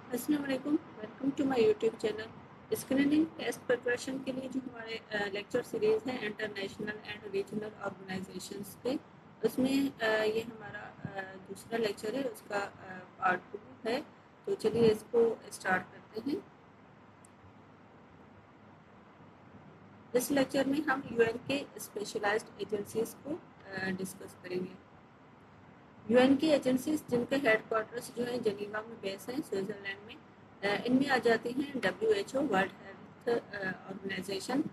अस्सलाम वालेकुम, welcome to my YouTube channel. Screening test preparation के लिए जो हमारे लेक्चर सीरीज़ है इंटरनेशनल एंड रीजनल ऑर्गेनाइजेशंस के, उसमें ये हमारा दूसरा लेक्चर है, उसका पार्ट 2 है। तो चलिए इसको स्टार्ट करते हैं। इस लेक्चर में हम यूएन के स्पेशलाइज्ड एजेंसीज को डिस्कस करेंगे। यूएन की एजेंसीज जिनके हेडक्वार्टर्स जो है जनीवा में बेस हैं, स्विट्जरलैंड में, इनमें आ जाती हैं WHO, वर्ल्ड हेल्थ ऑर्गेनाइजेशन,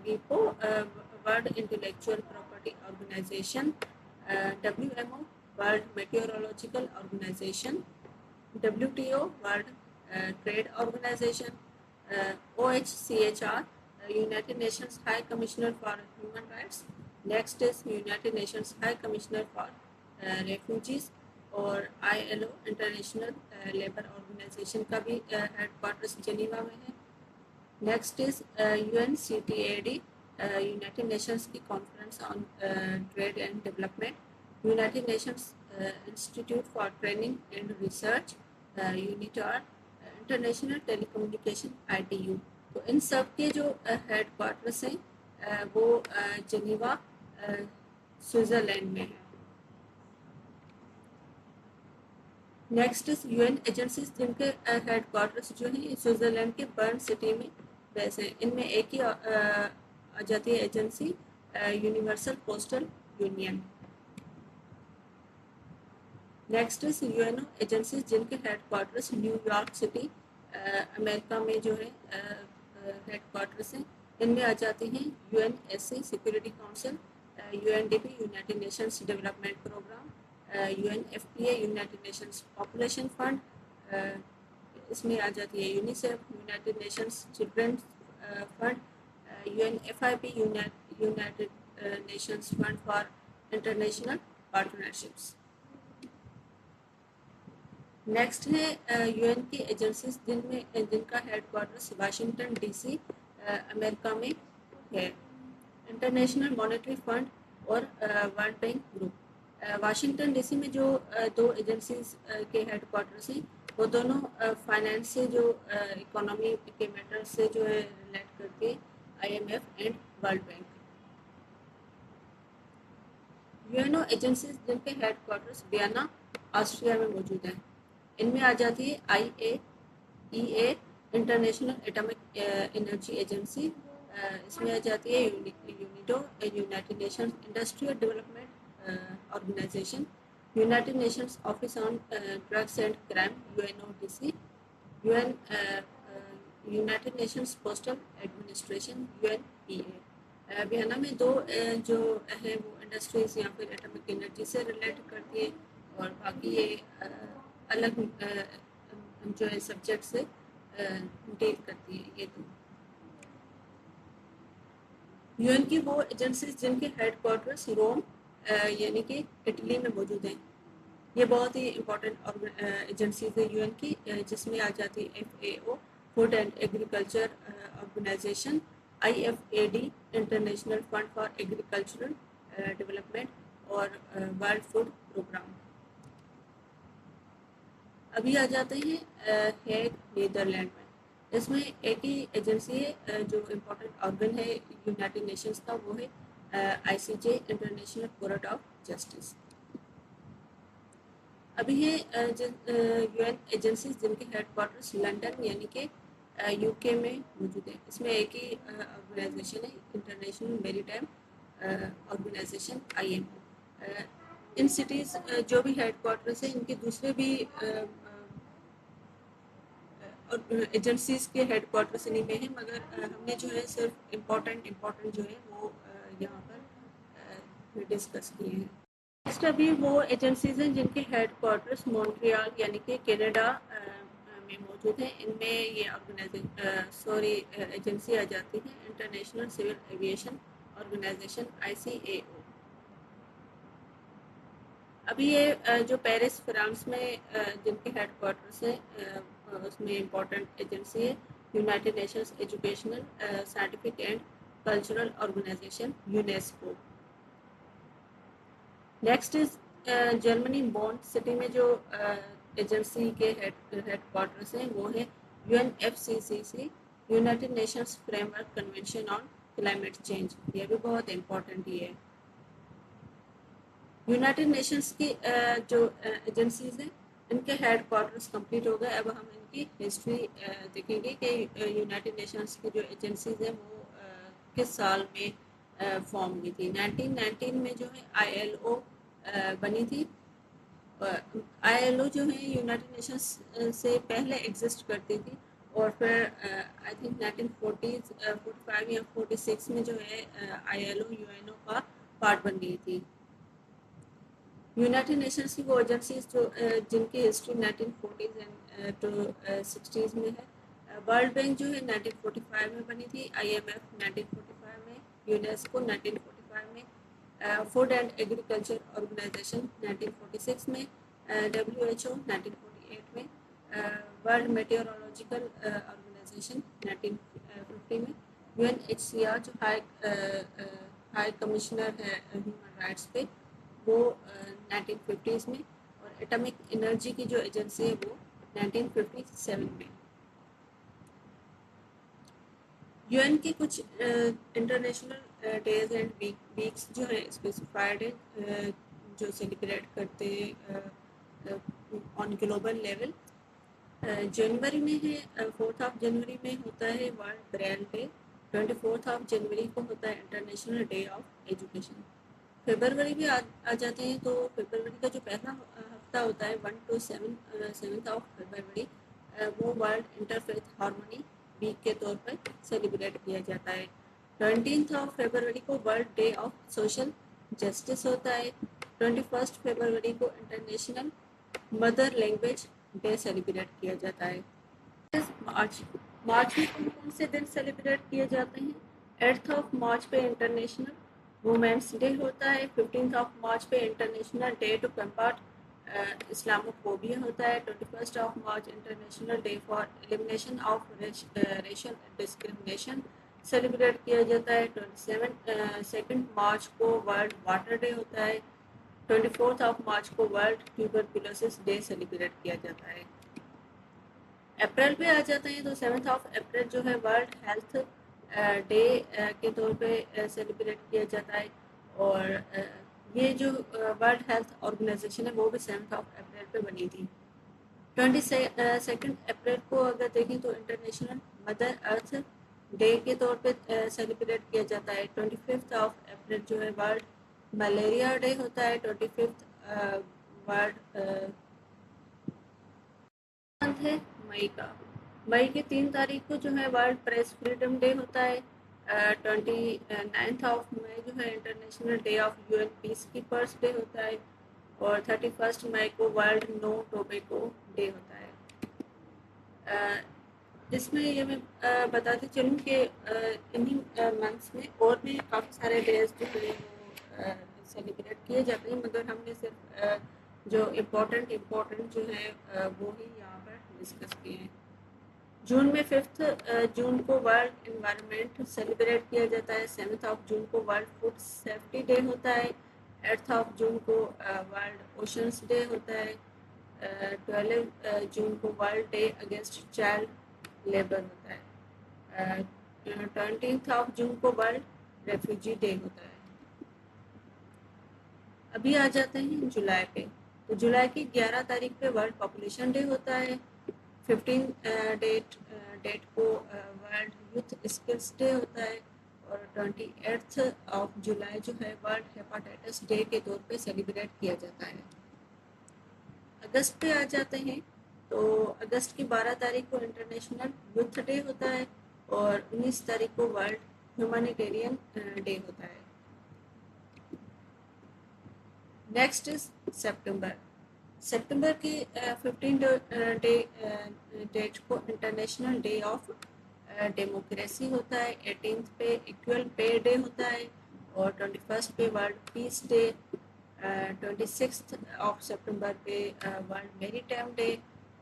वीपो, World Intellectual Property Organisation, WMO, World Meteorological Organisation, WTO, World Trade Organisation, OHCHR, United Nations High Commissioner for Human Rights. Next is United Nations High Commissioner for Refugees, और ILO, International Labour Organisation का भी headquarters Geneva में है। Next is UNCTAD, United Nations की Conference on Trade and Development, United Nations Institute for Training and Research, UNITAR, International Telecommunication ITU। तो इन सब के जो हेडक्वार्टर्स हैं वो जेनीवा, स्विट्जरलैंड में है। नेक्स्ट इज यूएन एजेंसीज जिनके हेडक्वार्टर्स जो हैं स्विट्जरलैंड के बर्न सिटी में बेस हैं। इनमें एक ही आ जाती है agency, universal postal union. Next is UNO agencies जिनके हेडक्वार्टर्स न्यूयॉर्क सिटी, अमेरिका में जो है हेडक्वार्टर्स हैं। इनमें आ जाती हैं UNSC, Security Council, UNDP, United Nations Development Programme, UNFPA, United Nations Population Fund, इसमें आ जाती है UNICEF, United Nations Children Fund, UNFIP, United Nations Fund for International Partnerships. Next है यूएन की एजेंसीज जिनका हेडक्वार्टर्स वाशिंगटन DC, अमेरिका में है। International Monetary Fund और World Bank Group. Washington DC में जो दो एजेंसीज के हेडक्वार्टर्स हैं, वो दोनों फाइनेंस से जो इकोनॉमी के मैटर से जो है रिलेट करके IMF and World Bank. UNO agencies जिनके हेडक्वार्टर्स वियना, ऑस्ट्रिया में मौजूद हैं। इनमें आ जाती है IAEA, International Atomic Energy Agency, इसमें आ जाती है UNIDO, United Nations Industrial Development Organisation, United Nations Office on Drugs and Crime UNODC, UN United Nations Postal Administration UNPA। Vienna में दो जो है वो इंडस्ट्रीज या फिर एटॉमिक एनर्जी से रिलेट करती है, और बाकी ये अलग जो है सब्जेक्ट से डील करती है ये तो। यूएन की वो एजेंसीज जिनके हेडक्वार्टर्स रोम यानी कि इटली में मौजूद हैं। ये बहुत ही इम्पोर्टेंट एजेंसीज है यूएन की, जिसमें आ जाती है FAO, Food and Agriculture Organisation, IFAD, International Fund for Agricultural Development, और वर्ल्ड फूड प्रोग्राम। अभी आ जाते हैं हेग, नीदरलैंड में। इसमें एक ही एजेंसी है जो इम्पोर्टेंट ऑर्गन है यूनाइटेड नेशंस का, वो है ICJ, international court of justice. अभी है UN एजेंसीज जिनके हेडक्वार्टर्स लंदन यानी कि UK में मौजूद है। इसमें एक ही ऑर्गेनाइजेशन है, international maritime organisation IMO। In cities जो भी हेडक्वार्टर्स हैं, इनके दूसरे भी एजेंसीज के हेडक्वार्टर्स इन्हीं में हैं, मगर हमने जो है सिर्फ इम्पोर्टेंट जो है वो यहाँ पर डिस्कस किए हैं। नेक्स्ट अभी वो एजेंसीज हैं जिनके हेडक्वार्टर्स मॉन्ट्रियल यानी कि कनाडा में मौजूद हैं। इनमें ये एजेंसी आ जाती है International Civil Aviation Organisation ICAO। अभी ये जो पेरिस फ्रांस में जिनके हेडक्वार्टर्स हैं, उसमें इम्पोर्टेंट एजेंसी है United Nations Educational, Scientific and Cultural Organisation UNESCO। Next is Germany, Bonn city में जो एजेंसी के हेडक्वार्टर्स हैं वो है UNFCCC, United Nations Framework Convention on Climate Change. ये भी बहुत इम्पोर्टेंट ही है। यूनाइटेड नेशंस की जो एजेंसीज हैं इनके हेड क्वार्टर्स कम्प्लीट हो गए। अब हम इनकी हिस्ट्री देखेंगे कि यूनाइटेड नेशंस की जो एजेंसीज हैं वो किस साल में फॉर्म हुई थी। 1919 में जो है ILO बनी थी। ILO जो है यूनाइटेड नेशंस से पहले एग्जिस्ट करती थी और फिर आई थिंक 1940 45 या 46 में जो है ILO UNO का पार्ट बन गई थी। यूनाइटेड नेशंस की वो एजेंसीज जो जिनकी history 1940s and to 60s में है। वर्ल्ड बैंक जो है 1945 में बनी थी, IMF 1945 में, यूनेस्को 1945 में, फूड एंड एग्रीकल्चर ऑर्गेनाइजेशन 1946 में, WHO 1948 में, वर्ल्ड मेटेरोलॉजिकल ऑर्गेनाइजेशन 1950 में, UNHCR जो हाई कमिश्नर है ह्यूमन राइट्स पे वो 1950s में, और एटॉमिक एनर्जी की जो एजेंसी है वो 1957 में। UN के कुछ इंटरनेशनल डेज एंड वीक्स जो है स्पेसिफाइड है जो सेलिब्रेट करते हैं ऑन ग्लोबल लेवल। जनवरी में है 4 जनवरी में होता है वर्ल्ड ब्रेन डे। 24 जनवरी को होता है इंटरनेशनल डे ऑफ एजुकेशन। फरवरी भी आ जाते हैं, तो फरवरी का जो पहला हफ्ता होता है 1 to 7 फरवरी वो वर्ल्ड इंटरफेथ हार्मनी वीक के तौर पर सेलिब्रेट किया जाता है। 20 फरवरी को world day of social justice होता है। 21 फरवरी को international mother language day celebrate किया जाता है। मार्च में कौन कौन से दिन सेलिब्रेट किए जाते हैं? 8 मार्च पे इंटरनेशनल वुमेंस डे होता है। 15 मार्च पे International Day to Combat Islamophobia होता है। 21 March International Day for Elimination of Racial Discrimination celebrate किया जाता है। 2 मार्च को वर्ल्ड वाटर डे होता है। 24 मार्च को वर्ल्ड ट्यूबरकुलोसिस डे सेलिब्रेट किया जाता है। अप्रैल पे आ जाते हैं, तो 7 अप्रैल जो है वर्ल्ड हेल्थ डे के तौर पे सेलिब्रेट किया जाता है। और ये जो वर्ल्ड हेल्थ ऑर्गेनाइजेशन है वो भी 7 अप्रैल पे बनी थी। 22 अप्रैल को अगर देखें तो इंटरनेशनल मदर अर्थ डे के तौर पे सेलिब्रेट किया जाता है। 25 अप्रैल जो है वर्ल्ड मलेरिया डे होता है। 25 वर्ल्ड मंथ है मई का। मई के 3 को जो है वर्ल्ड प्रेस फ्रीडम डे होता है। 29 मई जो है international Day of UN peace keepers day होता है। और 31 मई को वर्ल्ड नो टोबैको डे होता है। इसमें ये मैं बताती चलूँ कि इन्हीं मंथ्स में और भी काफ़ी सारे डेज जो है वो सेलिब्रेट किए जाते हैं, मगर हमने सिर्फ जो इम्पोर्टेंट जो है वो ही यहाँ पर डिस्कस किए हैं। जून में 5 जून को वर्ल्ड इन्वायरमेंट सेलिब्रेट किया जाता है। 7 जून को वर्ल्ड फूड सेफ्टी डे होता है। 8 जून को वर्ल्ड ओशंस डे होता है। 12 जून को world day against child labour होता है। 20 जून को वर्ल्ड रेफ्यूजी डे होता है। अभी आ जाते हैं जुलाई पे, तो जुलाई की 11 तारीख पे वर्ल्ड पॉपुलेशन डे होता है। 15 डेट को वर्ल्ड यूथ स्किल्स डे होता है। और 28 जुलाई जो है वर्ल्ड हेपाटाइटिस डे के तौर पे सेलिब्रेट किया जाता है। अगस्त पे आ जाते हैं, तो अगस्त की 12 तारीख को इंटरनेशनल यूथ डे होता है। और 19 तारीख को वर्ल्ड ह्यूमैनिटेरियन डे होता है। नेक्स्ट इज सितंबर की 15 डेट को इंटरनेशनल डे ऑफ डेमोक्रेसी होता है। 18 पे इक्वल पे डे होता है। और 21 पे वर्ल्ड पीस डे। 26 सितंबर पे वर्ल्ड मैरीटाइम डे।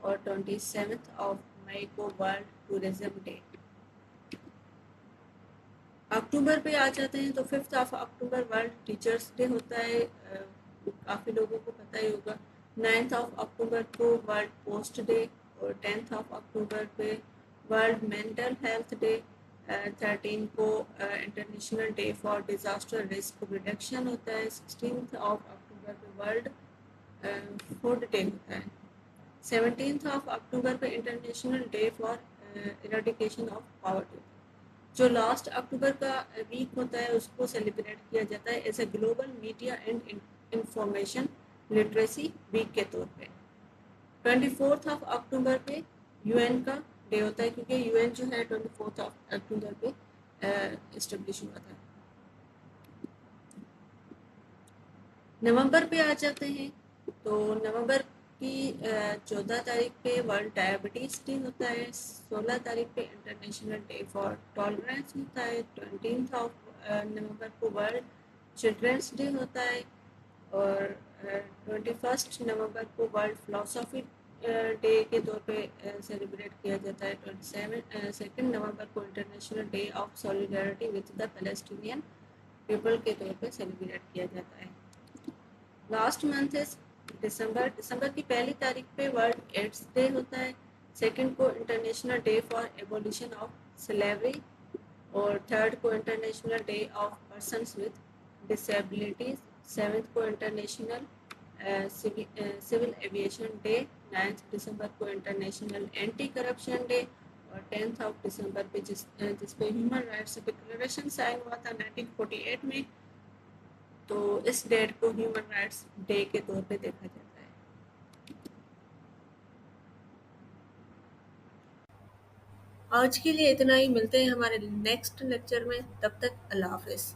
और 27 मई को वर्ल्ड टूरिज्म डे। अक्टूबर पे आ जाते हैं, तो 5 अक्टूबर वर्ल्ड टीचर्स डे होता है। काफ़ी लोगों को पता ही होगा। 9th ऑफ अक्टूबर को वर्ल्ड पोस्ट डे और 10th ऑफ अक्टूबर पे वर्ल्ड मेंटल हेल्थ डे। 13 को International Day for disaster risk reduction होता है। 16th ऑफ अक्टूबर पे वर्ल्ड फूड डे होता है। 17th ऑफ अक्टूबर पे International Day for Eradication of Poverty. जो लास्ट अक्टूबर का वीक होता है उसको सेलिब्रेट किया जाता है as a Global Media and Information Literacy Week के तौर पे। 24th ऑफ अक्टूबर पे यूएन का डे होता है, क्योंकि यूएन जो है 24th ऑफ अक्टूबर पे इस्टेब्लिश हुआ था। नवंबर पे आ जाते हैं, तो नवंबर की 14 तारीख पे वर्ल्ड डायबिटीज़ डे होता है। 16 तारीख पे इंटरनेशनल डे फॉर टॉलरेंस होता है। 20 ऑफ नवंबर को वर्ल्ड चिल्ड्रंस डे होता है। और 21 नवंबर को वर्ल्ड फिलोसफी डे के तौर पे सेलिब्रेट किया जाता है। 2 नवंबर को International Day of solidarity with the Palestinian people के तौर पे सेलिब्रेट किया जाता है। लास्ट मंथ इज दिसंबर। दिसंबर की पहली तारीख पे वर्ल्ड एड्स डे होता है। सेकंड को International Day for Abolition of Slavery और थर्ड को International Day of Persons with Disabilities. 7th को International Civil Aviation Day. 9th December को इंटरनेशनल एंटी करप्शन डे। और 10th ऑफ दिसंबर पे जिस पे ह्यूमन राइट्स डिक्लेरेशन साइन हुआ था 1948 में, तो इस डेट को ह्यूमन राइट्स डे के तौर पे देखा जाता है। आज के लिए इतना ही, मिलते हैं हमारे नेक्स्ट लेक्चर में, तब तक अल्लाह हाफिज़।